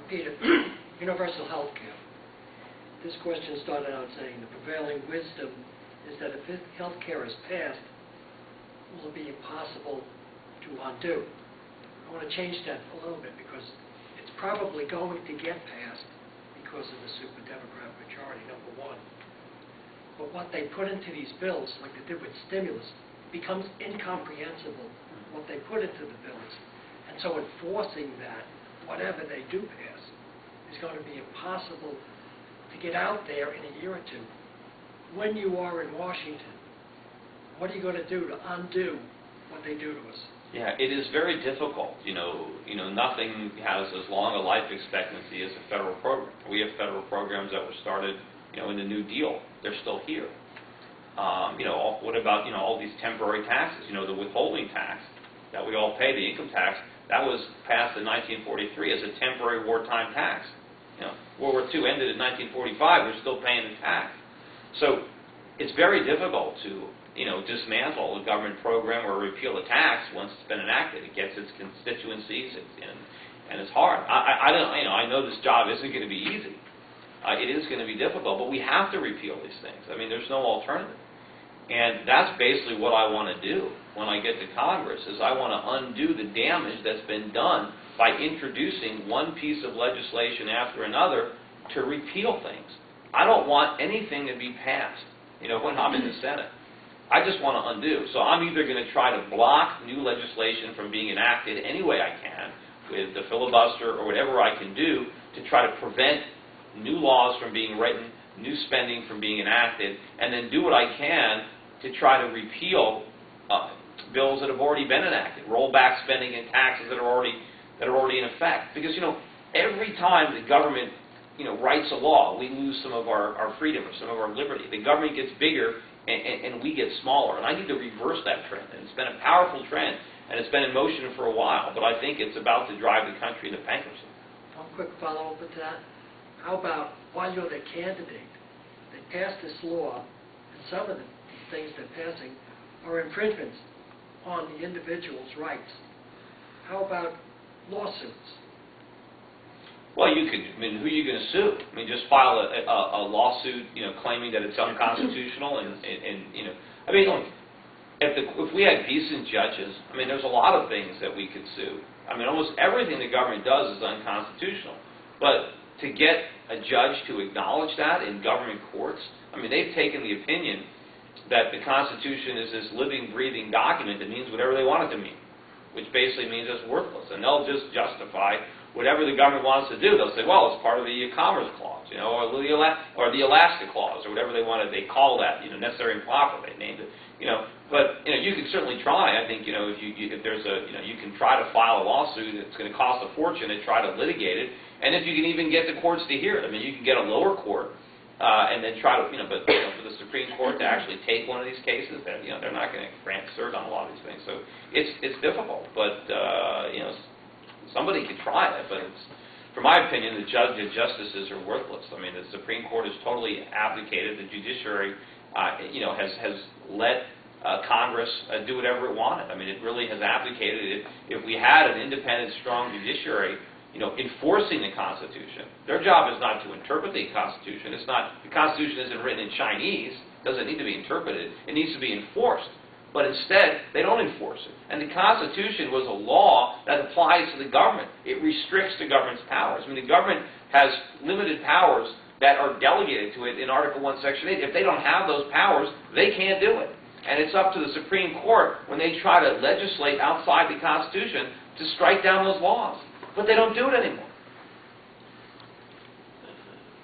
Peter, universal health care. This question started out saying the prevailing wisdom is that if health care is passed, will it be impossible to undo? I want to change that a little bit because it's probably going to get passed because of the super Democrat majority, number one. But what they put into these bills, like they did with stimulus, becomes incomprehensible what they put into the bills. And so enforcing that, whatever they do pass, is going to be impossible to get out there in a year or two. When you are in Washington, what are you going to do to undo what they do to us? Yeah, it is very difficult. Nothing has as long a life expectancy as a federal program. We have federal programs that were started, in the New Deal. They're still here. What about, all these temporary taxes? The withholding tax that we all pay, the income tax, that was passed in 1943 as a temporary wartime tax. World War II ended in 1945. We're still paying the tax. So it's very difficult to, dismantle a government program or repeal a tax once it's been enacted. It gets its constituencies, and it's hard. I know this job isn't going to be easy. It is going to be difficult, but we have to repeal these things. There's no alternative. And that's basically what I want to do when I get to Congress, is I want to undo the damage that's been done by introducing one piece of legislation after another to repeal things. I don't want anything to be passed, when I'm in the Senate. I just want to undo. So I'm either going to try to block new legislation from being enacted any way I can with the filibuster or whatever I can do to try to prevent new laws from being written, new spending from being enacted, and then do what I can to try to repeal bills that have already been enacted, roll back spending and taxes that are already in effect. Because every time the government writes a law, we lose some of our freedom or some of our liberty. The government gets bigger and we get smaller. And I need to reverse that trend. And it's been a powerful trend, and it's been in motion for a while. But I think it's about to drive the country into bankruptcy. One quick follow-up with that. How about, while you're the candidate, they passed this law, and some of the things they're passing are infringements on the individual's rights. How about lawsuits? Well, who are you going to sue? Just file a lawsuit, claiming that it's unconstitutional, and look, if we had decent judges, there's a lot of things that we could sue. Almost everything the government does is unconstitutional. But to get a judge to acknowledge that in government courts, they've taken the opinion that the Constitution is this living, breathing document that means whatever they want it to mean, which basically means it's worthless. And they'll just justify whatever the government wants to do. They'll say, well, it's part of the Commerce Clause, or the Alaska Clause, or whatever they wanted. They call that, necessary and proper. They named it, But you can certainly try. I think, if there's you can try to file a lawsuit. It's going to cost a fortune to try to litigate it. And if you can even get the courts to hear it, you can get a lower court and then try to, but for the Supreme Court to actually take one of these cases, they're not going to grant cert on a lot of these things. So it's difficult, but somebody could try it. But from my opinion, the justices are worthless. The Supreme Court has totally abdicated. The judiciary, has let Congress do whatever it wanted. It really has abdicated. If we had an independent, strong judiciary, enforcing the Constitution. Their job is not to interpret the Constitution. The Constitution isn't written in Chinese. It doesn't need to be interpreted. It needs to be enforced. But instead, they don't enforce it. And the Constitution was a law that applies to the government. It restricts the government's powers. The government has limited powers that are delegated to it in Article 1, Section 8. If they don't have those powers, they can't do it. And it's up to the Supreme Court, when they try to legislate outside the Constitution, to strike down those laws. But they don't do it anymore.